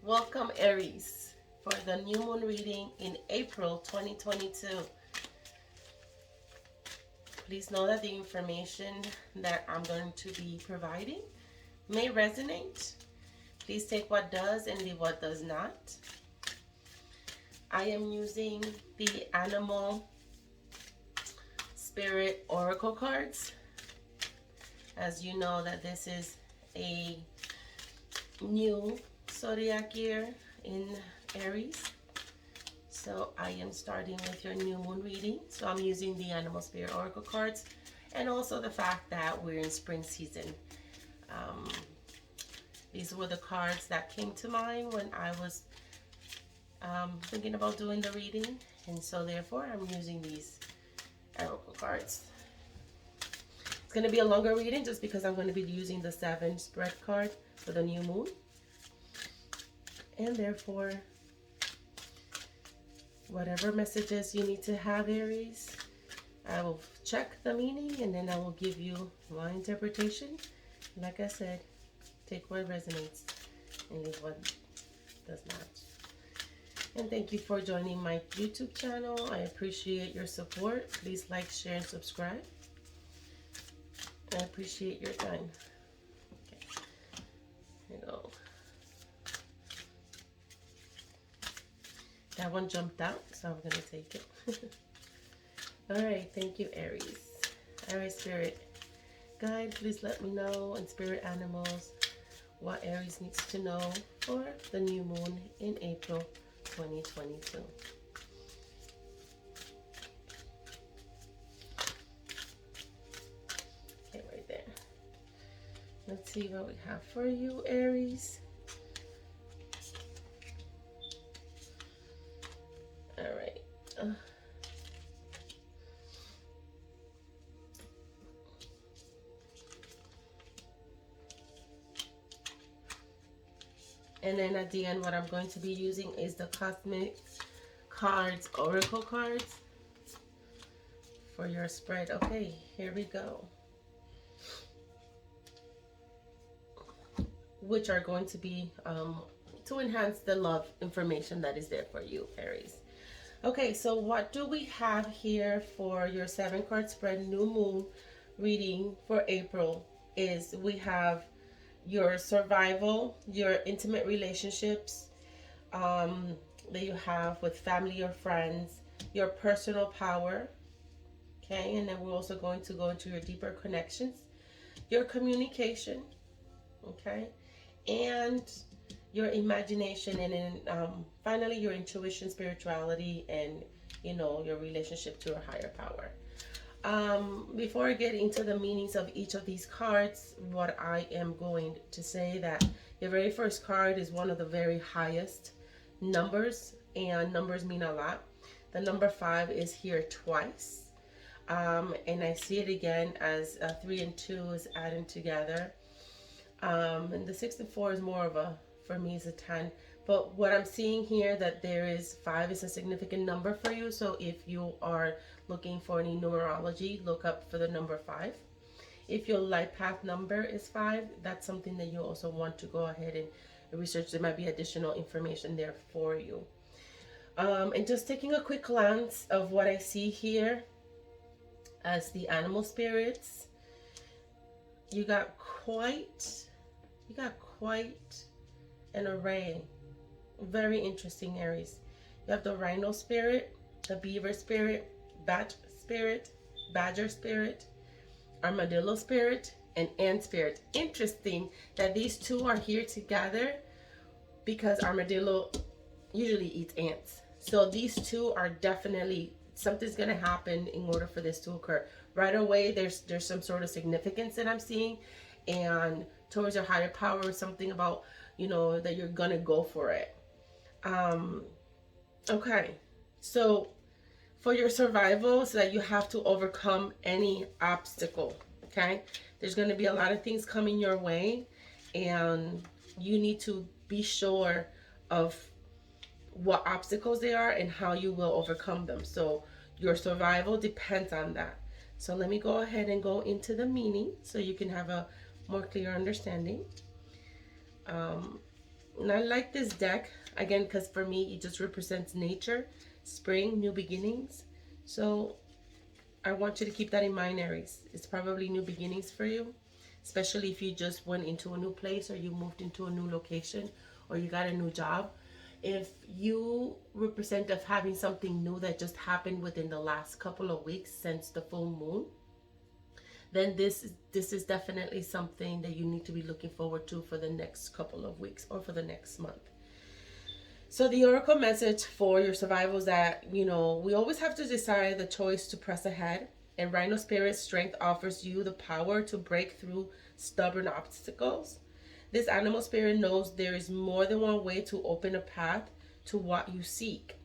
Welcome, Aries, for the new moon reading in April 2022. Please know that the information that I'm going to be providing may resonate. Please take what does and leave what does not. I am using the Animal Spirit Oracle cards. As you know that this is a new zodiac year in Aries. So I am starting with your new moon reading. So I'm using the Animal Spirit Oracle cards, and also the fact that we're in spring season. These were the cards that came to mind when I was thinking about doing the reading, and so therefore I'm using these Oracle cards. It's going to be a longer reading just because I'm going to be using the 7 spread card for the new moon. And therefore, whatever messages you need to have, Aries, I will check the meaning and then I will give you my interpretation. Like I said, take what resonates and leave what does not. And thank you for joining my YouTube channel. I appreciate your support. Please like, share, and subscribe. I appreciate your time. Okay. Here we go. That one jumped out, so I'm going to take it. All right, thank you, Aries. Aries Spirit Guide, please let me know, and Spirit Animals, what Aries needs to know for the new moon in April 2022. Okay, right there. Let's see what we have for you, Aries. All right. And then at the end, what I'm going to be using is the Cosmic Cards, Oracle cards for your spread. Okay, here we go. Which are going to be to enhance the love information that is there for you, Aries. Okay, so what do we have here for your 7 card spread new moon reading for April is we have your survival, your intimate relationships that you have with family or friends, your personal power, okay, and then we're also going to go into your deeper connections, your communication, okay, and your imagination, and then finally your intuition, spirituality, and your relationship to a higher power. Before I get into the meanings of each of these cards, what I am going to say that your very first card is one of the very highest numbers, and numbers mean a lot. The number 5 is here twice, and I see it again as 3 and 2 is adding together, and the 6 and 4 is more of a, for me, is a 10. But what I'm seeing here, that there is 5 is a significant number for you. So if you are looking for any numerology, look up for the number 5. If your life path number is 5, that's something that you also want to go ahead and research. There might be additional information there for you. And just taking a quick glance of what I see here as the animal spirits, you got quite an array. Very interesting, Aries. You have the rhino spirit, the beaver spirit, bat spirit, badger spirit, armadillo spirit, and ant spirit. Interesting that these two are here together because armadillo usually eats ants. So these two are definitely, something's going to happen in order for this to occur. Right away, there's some sort of significance that I'm seeing, and towards your higher power, something about, that you're going to go for it. Okay, so for your survival, so that you have to overcome any obstacle, okay? There's going to be a lot of things coming your way, and you need to be sure of what obstacles they are and how you will overcome them. So your survival depends on that. So let me go ahead and go into the meaning so you can have a more clear understanding. And I like this deck, again, because for me, it just represents nature, spring, new beginnings. So I want you to keep that in mind, Aries. It's probably new beginnings for you, especially if you just went into a new place or you moved into a new location or you got a new job. If you represent of having something new that just happened within the last couple of weeks since the full moon, then this is definitely something that you need to be looking forward to for the next couple of weeks or for the next month. So the oracle message for your survival is that, we always have to decide the choice to press ahead. And Rhino Spirit's strength offers you the power to break through stubborn obstacles. This animal spirit knows there is more than one way to open a path to what you seek.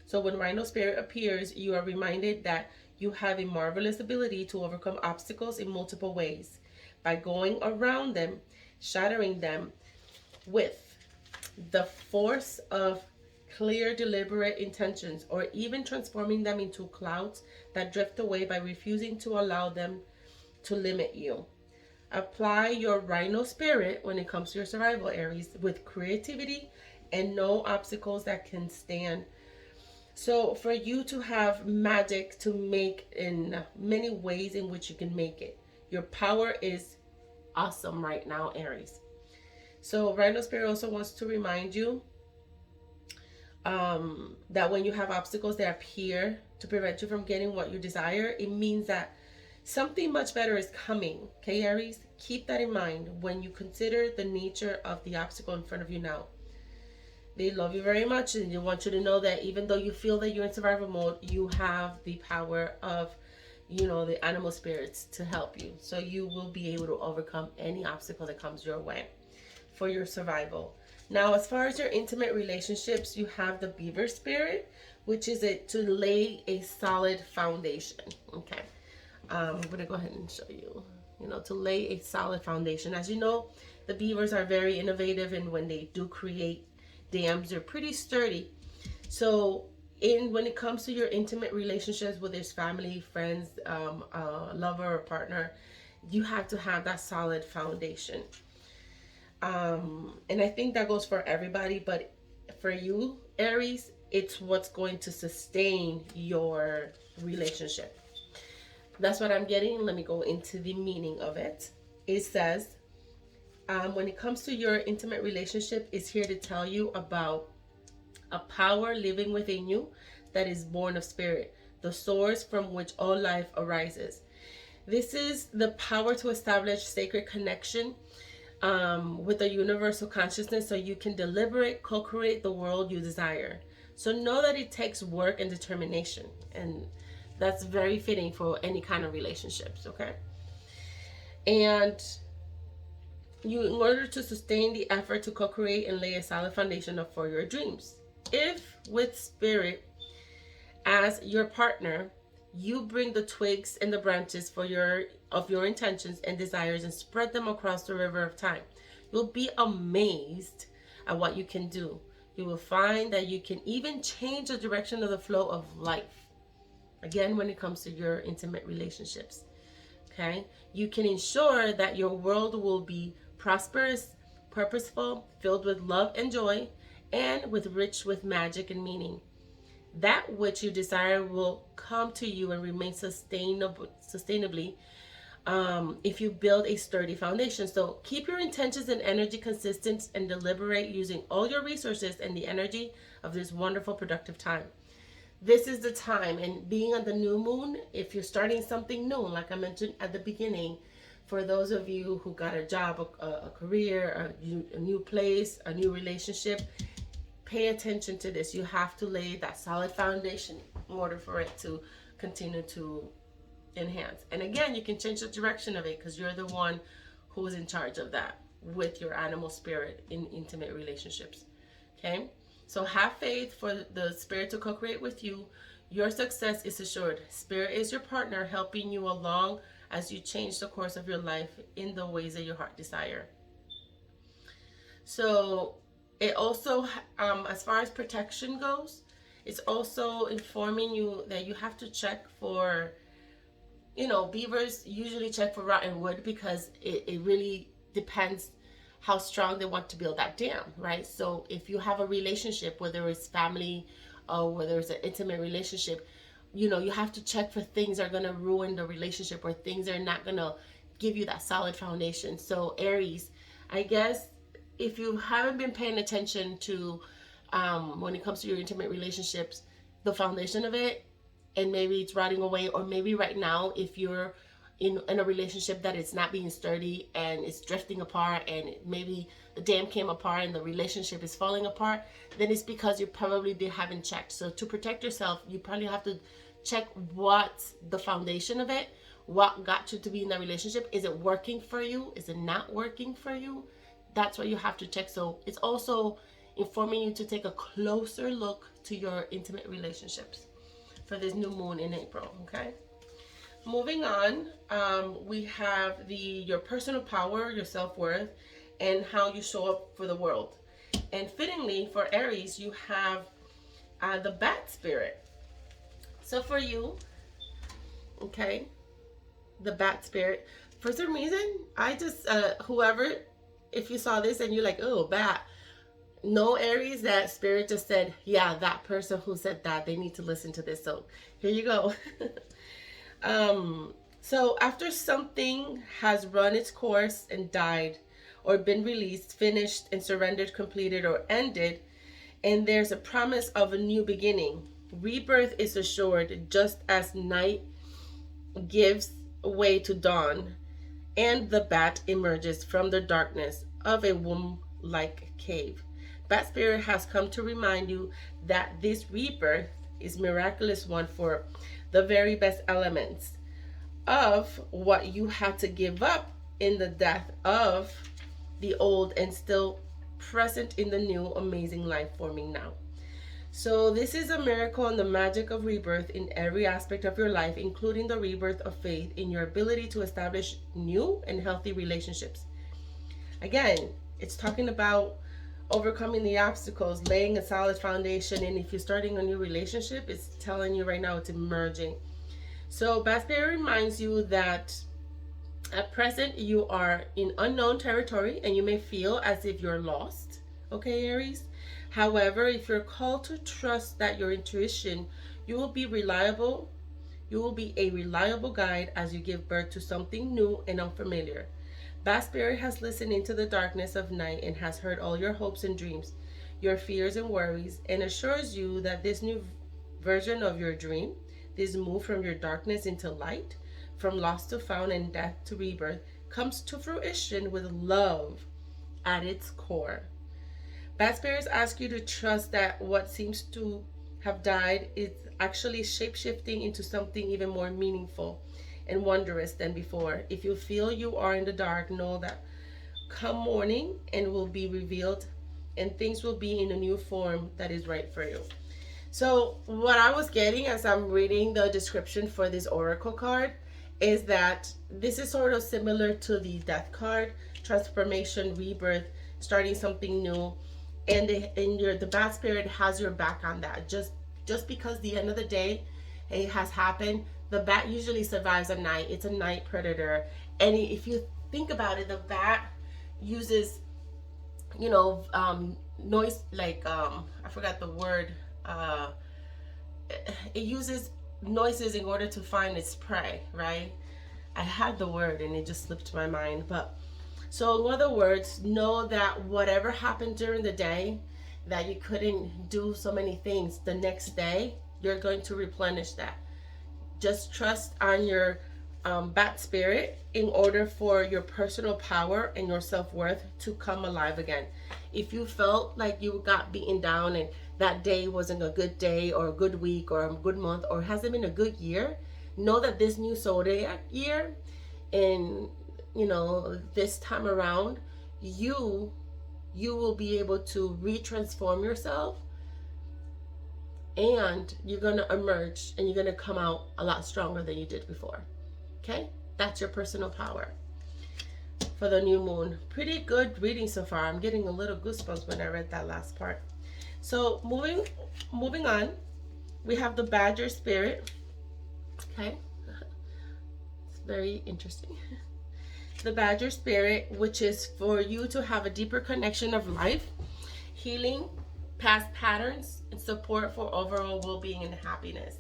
So when Rhino Spirit appears, you are reminded that you have a marvelous ability to overcome obstacles in multiple ways by going around them, shattering them with the force of clear, deliberate intentions, or even transforming them into clouds that drift away by refusing to allow them to limit you. Apply your Rhino Spirit when it comes to your survival, Aries, with creativity and no obstacles that can stand. So for you to have magic to make in many ways in which you can make it. Your power is awesome right now, Aries. So Rhino Spirit also wants to remind you that when you have obstacles that appear to prevent you from getting what you desire, it means that something much better is coming. Okay, Aries? Keep that in mind when you consider the nature of the obstacle in front of you now. They love you very much, and they want you to know that even though you feel that you're in survival mode, you have the power of, the animal spirits to help you. So you will be able to overcome any obstacle that comes your way for your survival. Now, as far as your intimate relationships, you have the beaver spirit, which is to lay a solid foundation. Okay. I'm going to go ahead and show you, to lay a solid foundation. As you know, the beavers are very innovative, and when they do create dams, they're pretty sturdy. So when it comes to your intimate relationships, whether it's family, friends, lover or partner, you have to have that solid foundation. And I think that goes for everybody, but for you, Aries, it's what's going to sustain your relationship. That's what I'm getting. Let me go into the meaning of it. It says, when it comes to your intimate relationship, it's here to tell you about a power living within you that is born of spirit, the source from which all life arises. This is the power to establish sacred connection with the universal consciousness so you can deliberate, co-create the world you desire. So know that it takes work and determination, and that's very fitting for any kind of relationships, okay? And in order to sustain the effort to co-create and lay a solid foundation for your dreams. If with spirit as your partner, you bring the twigs and the branches of your intentions and desires and spread them across the river of time, you'll be amazed at what you can do. You will find that you can even change the direction of the flow of life. Again, when it comes to your intimate relationships, okay? You can ensure that your world will be prosperous, purposeful, filled with love and joy, and rich with magic and meaning. That which you desire will come to you and remain sustainably if you build a sturdy foundation. So keep your intentions and energy consistent and deliberate using all your resources and the energy of this wonderful, productive time. This is the time, and being on the new moon, if you're starting something new, like I mentioned at the beginning, for those of you who got a job, a career, a new place, a new relationship, pay attention to this. You have to lay that solid foundation in order for it to continue to enhance. And again, you can change the direction of it because you're the one who is in charge of that with your animal spirit in intimate relationships. Okay? So have faith for the spirit to co-create with you. Your success is assured. Spirit is your partner, helping you along as you change the course of your life in the ways that your heart desire. So it also, as far as protection goes, it's also informing you that you have to check for, beavers usually check for rotten wood because it really depends how strong they want to build that dam, right? So if you have a relationship, whether it's family or whether it's an intimate relationship, you know, you have to check for things that are going to ruin the relationship or things that are not going to give you that solid foundation. So Aries, I guess if you haven't been paying attention to when it comes to your intimate relationships, the foundation of it, and maybe it's rotting away, or maybe right now if you're in a relationship that it's not being sturdy and it's drifting apart, and maybe the dam came apart and the relationship is falling apart, then it's because you probably haven't checked. So to protect yourself, you probably have to check what's the foundation of it, what got you to be in that relationship. Is it working for you? Is it not working for you? That's what you have to check. So it's also informing you to take a closer look to your intimate relationships for this new moon in April. Okay, moving on, we have your personal power, your self-worth, and how you show up for the world. And fittingly for Aries, you have the Bat Spirit. So for you, okay, the Bat Spirit, for some reason, I just, whoever, if you saw this and you're like, oh, bat, no, Aries, that spirit just said, yeah, that person who said that, they need to listen to this. So here you go. So after something has run its course and died, or been released, finished, and surrendered, completed, or ended, and there's a promise of a new beginning, rebirth is assured, just as night gives way to dawn, and the bat emerges from the darkness of a womb-like cave. Bat Spirit has come to remind you that this rebirth is a miraculous one for the very best elements of what you had to give up in the death of the old, and still present in the new amazing life forming now. So this is a miracle and the magic of rebirth in every aspect of your life, including the rebirth of faith in your ability to establish new and healthy relationships. Again, it's talking about overcoming the obstacles, laying a solid foundation, and if you're starting a new relationship, it's telling you right now it's emerging. So Bat Spirit reminds you that at present you are in unknown territory and you may feel as if you're lost, okay, Aries? However, if you're called to trust that your intuition, you will be reliable. You will be a reliable guide as you give birth to something new and unfamiliar. Bat Spirit has listened into the darkness of night and has heard all your hopes and dreams, your fears and worries, and assures you that this new version of your dream, this move from your darkness into light, from lost to found and death to rebirth, comes to fruition with love at its core. Bat Spirits ask you to trust that what seems to have died is actually shape-shifting into something even more meaningful and wondrous than before. If you feel you are in the dark, know that come morning and will be revealed, and things will be in a new form that is right for you. So what I was getting as I'm reading the description for this oracle card is that this is sort of similar to the death card, transformation, rebirth, starting something new, and the Bat Spirit has your back on that. Just because the end of the day it has happened, the bat usually survives at night. It's a night predator, and if you think about it, the bat uses, you know, noise, like I forgot the word. It uses noises in order to find its prey, right? I had the word and it just slipped my mind. But so in other words, know that whatever happened during the day that you couldn't do so many things, the next day you're going to replenish that. Just trust on your Bat Spirit in order for your personal power and your self-worth to come alive again. If you felt like you got beaten down and that day wasn't a good day or a good week or a good month or hasn't been a good year, know that this new zodiac year, and you know, this time around, you will be able to retransform yourself, and you're going to emerge and you're going to come out a lot stronger than you did before. Okay, that's your personal power for the new moon. Pretty good reading so far. I'm getting a little goosebumps when I read that last part. So moving on, we have the Badger Spirit. Okay, it's very interesting. the Badger Spirit, which is for you to have a deeper connection of life, healing past patterns, and support for overall well-being and happiness.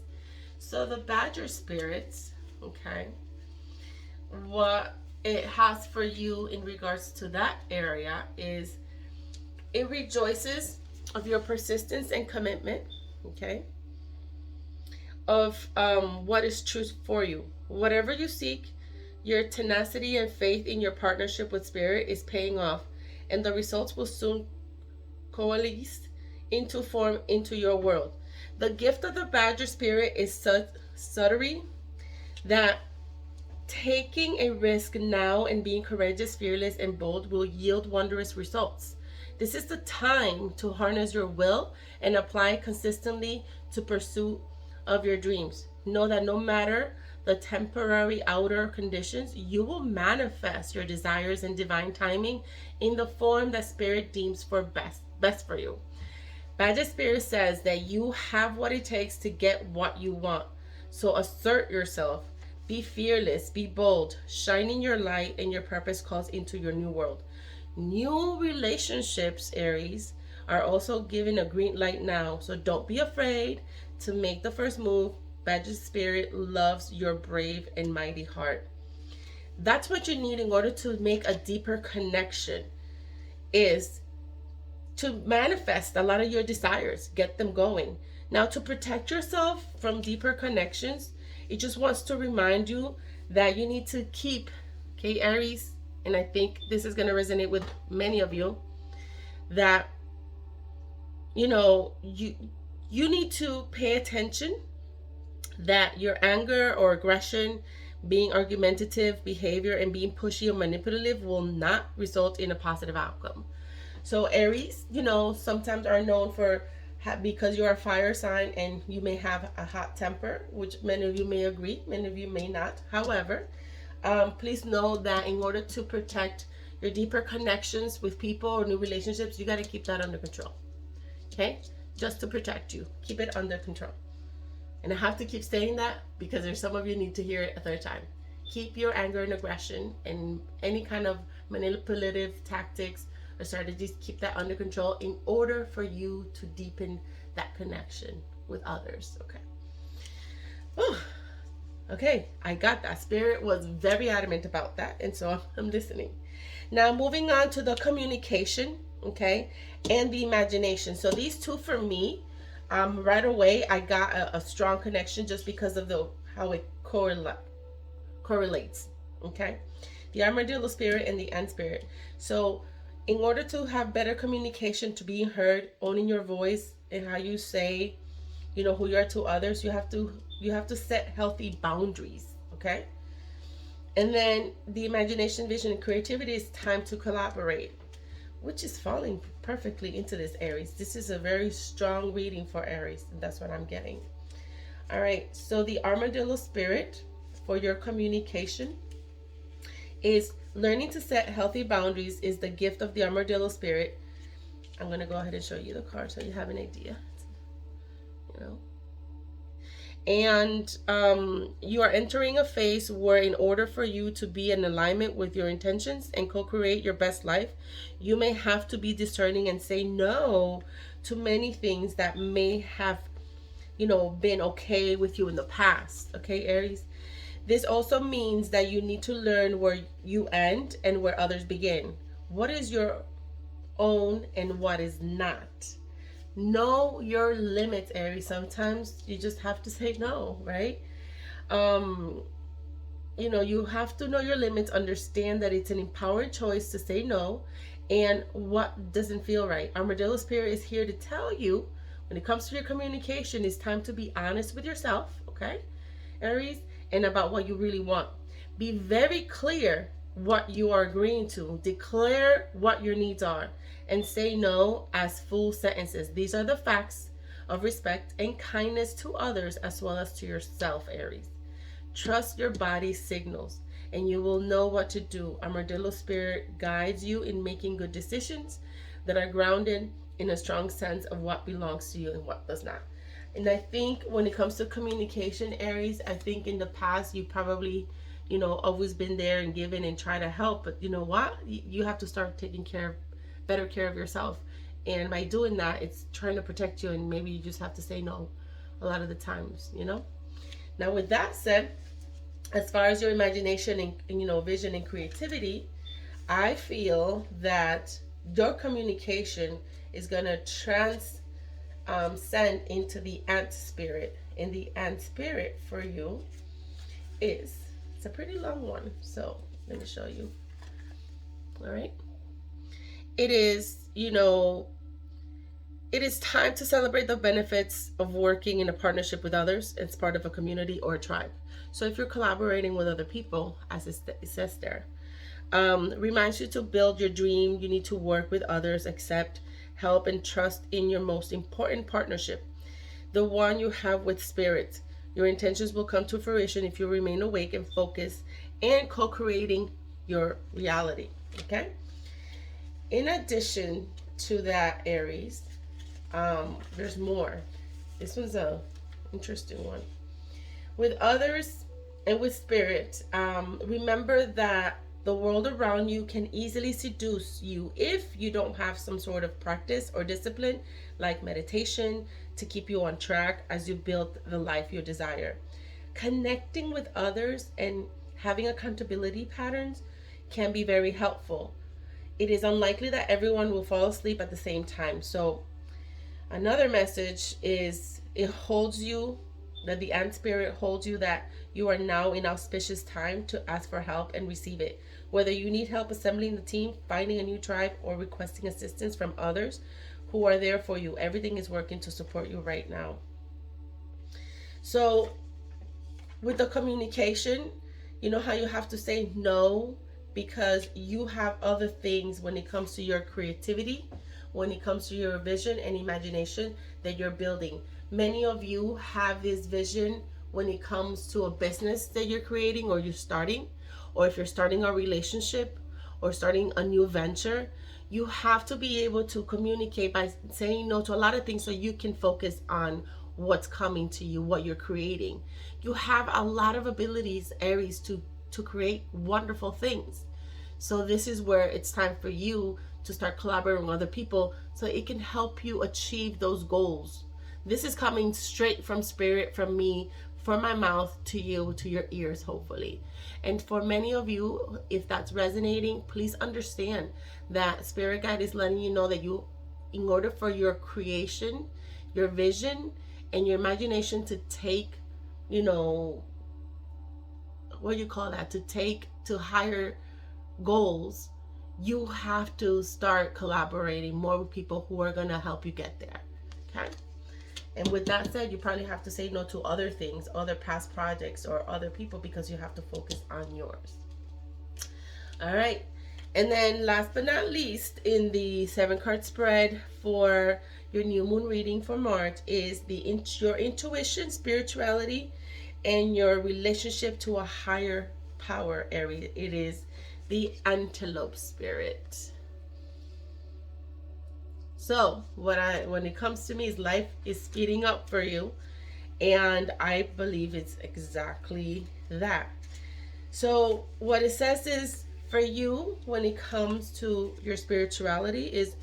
So the Badger Spirits, okay, what it has for you in regards to that area is it rejoices of your persistence and commitment, okay, of what is true for you. Whatever you seek, your tenacity and faith in your partnership with Spirit is paying off, and the results will soon coalesce into form into your world. The gift of the Badger Spirit is such subtlety that taking a risk now and being courageous, fearless, and bold will yield wondrous results. This is the time to harness your will and apply consistently to pursue of your dreams. Know that no matter the temporary outer conditions, you will manifest your desires and divine timing in the form that Spirit deems for best for you. Badger Spirit says that you have what it takes to get what you want. So assert yourself, be fearless, be bold, shining your light and your purpose calls into your new world. New relationships, Aries, are also given a green light now. So don't be afraid to make the first move. Badger Spirit loves your brave and mighty heart. That's what you need in order to make a deeper connection, is to manifest a lot of your desires, get them going. Now, to protect yourself from deeper connections, it just wants to remind you that you need to keep, okay, Aries, and I think this is going to resonate with many of you, that, you know, you need to pay attention that your anger or aggression, being argumentative behavior, and being pushy or manipulative will not result in a positive outcome. So Aries, you know, sometimes are known for, because you're a fire sign and you may have a hot temper, which many of you may agree, many of you may not. However, please know that in order to protect your deeper connections with people or new relationships, you got to keep that under control. Okay? Just to protect you. Keep it under control. And I have to keep saying that because there's some of you need to hear it a third time. Keep your anger and aggression and any kind of manipulative tactics or strategies, keep that under control in order for you to deepen that connection with others. Okay. Whew. Okay, I got that. Spirit was very adamant about that, and so I'm listening. Now, moving on to the communication, okay, and the imagination. So these two for me, right away, I got a strong connection just because of how it correlates, okay? The Armadillo Spirit and the Ant Spirit. So in order to have better communication, to be heard, owning your voice and how you say, you know, who you are to others, you have to set healthy boundaries, okay? And then the imagination, vision, and creativity is time to collaborate, which is falling perfectly into this, Aries. This is a very strong reading for Aries, and that's what I'm getting. All right, so the Armadillo Spirit for your communication is learning to set healthy boundaries is the gift of the Armadillo Spirit. I'm going to go ahead and show you the card so you have an idea, you know. And you are entering a phase where in order for you to be in alignment with your intentions and co-create your best life, you may have to be discerning and say no to many things that may have, you know, been okay with you in the past. Okay, Aries? This also means that you need to learn where you end and where others begin. What is your own and what is not? Know your limits, Aries. Sometimes you just have to say no, right? You know, you have to know your limits, understand that it's an empowered choice to say no and what doesn't feel right. Armadillo Spirit is here to tell you when it comes to your communication, it's time to be honest with yourself, okay, Aries, and about what you really want. Be very clear what you are agreeing to. Declare what your needs are and say no as full sentences. These are the facts of respect and kindness to others as well as to yourself, Aries. Trust your body's signals and you will know what to do. Armadillo Spirit guides you in making good decisions that are grounded in a strong sense of what belongs to you and what does not. And I think when it comes to communication, Aries, I think in the past you probably, always been there and given and try to help. But you know what? You have to start taking better care of yourself. And by doing that, it's trying to protect you. And maybe you just have to say no a lot of the times. Now, with that said, as far as your imagination and vision and creativity, I feel that your communication is going to transcend into the ant spirit. And the ant spirit for you it's a pretty long one. So let me show you. All right. It is, it is time to celebrate the benefits of working in a partnership with others as part of a community or a tribe. So if you're collaborating with other people, as it says there, reminds you to build your dream. You need to work with others, accept, help, and trust in your most important partnership, the one you have with spirit. Your intentions will come to fruition if you remain awake and focused and co-creating your reality. Okay? In addition to that, Aries, there's more. This one's a interesting one. With others and with spirit, remember that the world around you can easily seduce you if you don't have some sort of practice or discipline like meditation to keep you on track as you build the life you desire. Connecting with others and having accountability patterns can be very helpful. It is unlikely that everyone will fall asleep at the same time. So another message is that the ant spirit holds you that you are now in auspicious time to ask for help and receive it. Whether you need help assembling the team, finding a new tribe, or requesting assistance from others who are there for you, everything is working to support you right now. So with the communication, you know how you have to say no because you have other things when it comes to your creativity, when it comes to your vision and imagination that you're building. Many of you have this vision when it comes to a business that you're creating or you're starting, or if you're starting a relationship or starting a new venture. You have to be able to communicate by saying no to a lot of things so you can focus on what's coming to you, what you're creating. You have a lot of abilities, Aries, to create wonderful things. So this is where it's time for you to start collaborating with other people so it can help you achieve those goals. This is coming straight from spirit, from me, from my mouth to you, to your ears, hopefully. And for many of you, if that's resonating, please understand that Spirit Guide is letting you know that in order for your creation, your vision, and your imagination to take, to higher goals, you have to start collaborating more with people who are going to help you get there. Okay? And with that said, you probably have to say no to other things, other past projects or other people, because you have to focus on yours. All right. And then last but not least, in the 7-card spread for your new moon reading for March is your intuition, spirituality, and your relationship to a higher power area. It is the Antelope Spirit. So when it comes to me, is life is speeding up for you, and I believe it's exactly that. So what it says is, for you, when it comes to your spirituality, is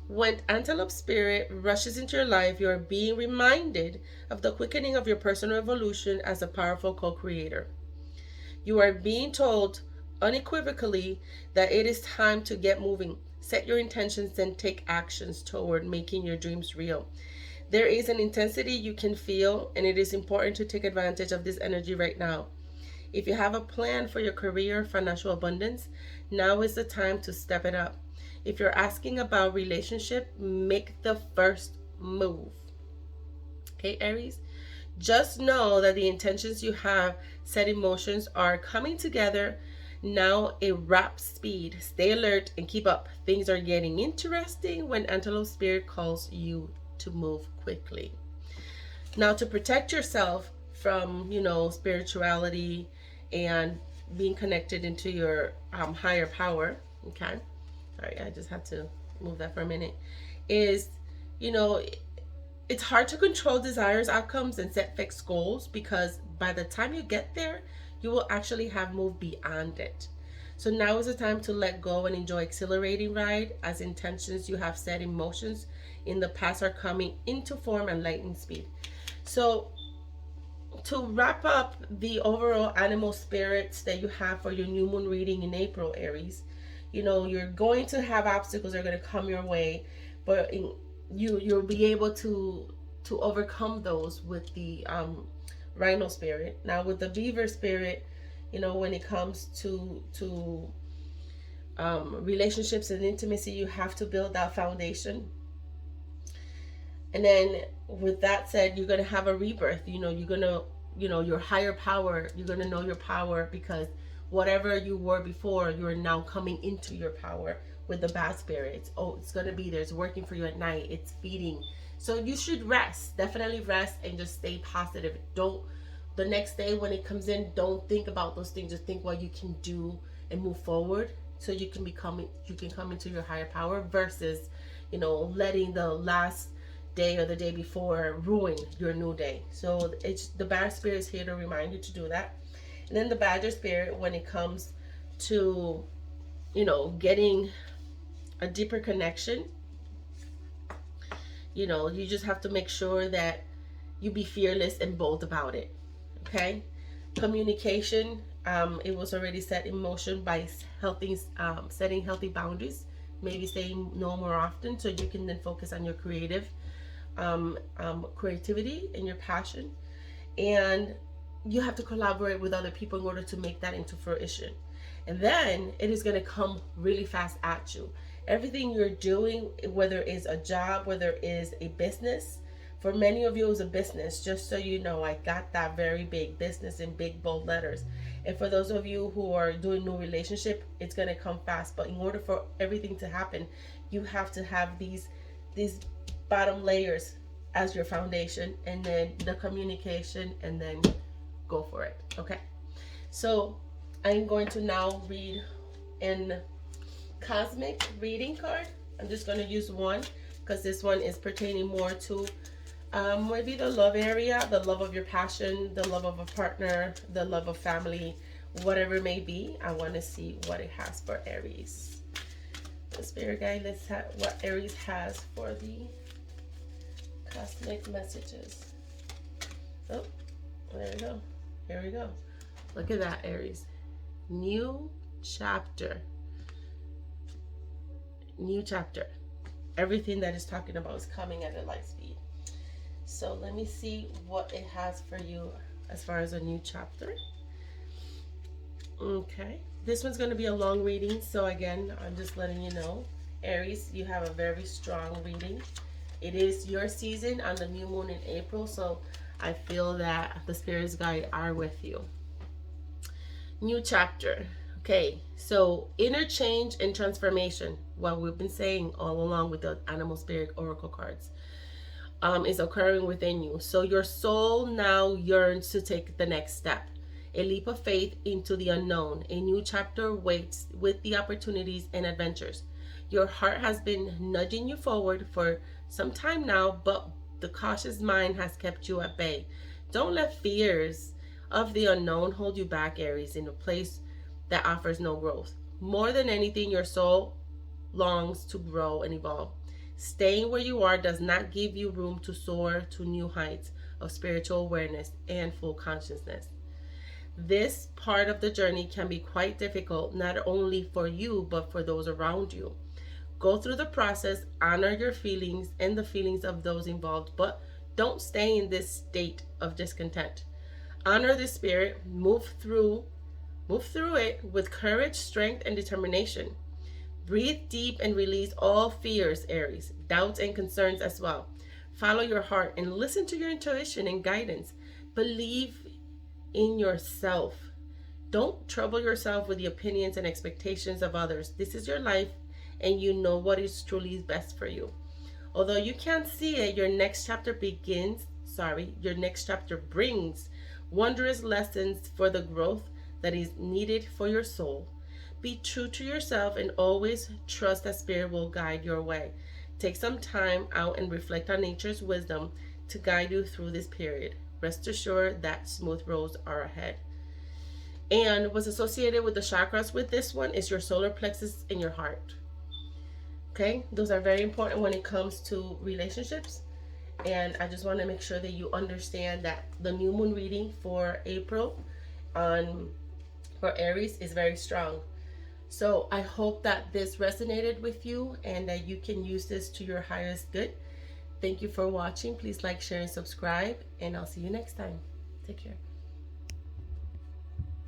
when Antelope Spirit rushes into your life, you're being reminded of the quickening of your personal evolution as a powerful co-creator. You are being told unequivocally that it is time to get moving. Set your intentions and take actions toward making your dreams real. There is an intensity you can feel, and it is important to take advantage of this energy right now. If you have a plan for your career, financial abundance, now is the time to step it up. If you're asking about relationship, make the first move. Okay, Aries? Just know that the intentions you have set in motion are coming together now at rap speed. Stay alert and keep up. Things are getting interesting when Antelope Spirit calls you to move quickly. Now, to protect yourself from, spirituality and being connected into your higher power, okay? Sorry, I just had to move that for a minute. Is, it's hard to control desires, outcomes, and set fixed goals, because by the time you get there, you will actually have moved beyond it. So now is the time to let go and enjoy exhilarating ride, as intentions you have set in motions in the past are coming into form and lightning speed. So to wrap up the overall animal spirits that you have for your new moon reading in April, Aries, you're going to have obstacles that are going to come your way, but you'll be able to overcome those with the rhino spirit. Now with the beaver spirit, when it comes to relationships and intimacy, you have to build that foundation. And then with that said, you're going to have a rebirth. You're going to, your higher power, you're going to know your power, because whatever you were before, you're now coming into your power with the bad spirits. It's going to be there. It's working for you at night. It's feeding. So you should rest, definitely rest, and just stay positive. The next day when it comes in, don't think about those things. Just think what you can do and move forward, so you can come into your higher power, versus, letting the last day or the day before ruin your new day. So it's the bad spirit is here to remind you to do that. And then the badger spirit, when it comes to, getting a deeper connection, you just have to make sure that you be fearless and bold about it. Okay. Communication, it was already set in motion by setting healthy boundaries, maybe saying no more often, so you can then focus on your creativity and your passion. And you have to collaborate with other people in order to make that into fruition. And then it is going to come really fast at you. Everything you're doing, whether it's a job, whether it is a business, for many of you it's a business, just so you know, I got that very big business in big bold letters. And for those of you who are doing new relationship, it's going to come fast. But in order for everything to happen, you have to have these bottom layers as your foundation, and then the communication, and then go for it. Okay, so I'm going to now read in cosmic reading card. I'm just going to use one, because this one is pertaining more to maybe the love area, the love of your passion, the love of a partner, the love of family, whatever it may be. I want to see what it has for Aries. The spirit guide, let's have what Aries has for the cosmic messages. Oh, there we go. Here we go. Look at that, Aries. New chapter. New chapter. Everything that is talking about is coming at a light speed. So let me see what it has for you as far as a new chapter. Okay. This one's going to be a long reading. So again, I'm just letting you know, Aries, you have a very strong reading. It is your season on the new moon in April. So I feel that the spirits guide are with you. New chapter. Okay, so inner change and transformation, what we've been saying all along with the animal spirit oracle cards, is occurring within you. So your soul now yearns to take the next step, a leap of faith into the unknown. A new chapter waits with the opportunities and adventures. Your heart has been nudging you forward for some time now, but the cautious mind has kept you at bay. Don't let fears of the unknown hold you back, Aries, in a place that offers no growth. More than anything, your soul longs to grow and evolve. Staying where you are does not give you room to soar to new heights of spiritual awareness and full consciousness. This part of the journey can be quite difficult, not only for you, but for those around you. Go through the process, honor your feelings and the feelings of those involved, but don't stay in this state of discontent. Honor the spirit, move through it with courage, strength, and determination. Breathe deep and release all fears, Aries, doubts and concerns as well. Follow your heart and listen to your intuition and guidance. Believe in yourself. Don't trouble yourself with the opinions and expectations of others. This is your life, and you know what is truly best for you. Although you can't see it, your next chapter brings wondrous lessons for the growth that is needed for your soul. Be true to yourself and always trust that spirit will guide your way. Take some time out and reflect on nature's wisdom to guide you through this period. Rest assured that smooth roads are ahead. And what's associated with the chakras with this one is your solar plexus and your heart. Okay, those are very important when it comes to relationships. And I just want to make sure that you understand that the new moon reading for April on for Aries is very strong. So I hope that this resonated with you and that you can use this to your highest good. Thank you for watching. Please like, share, and subscribe, and I'll see you next time. Take care.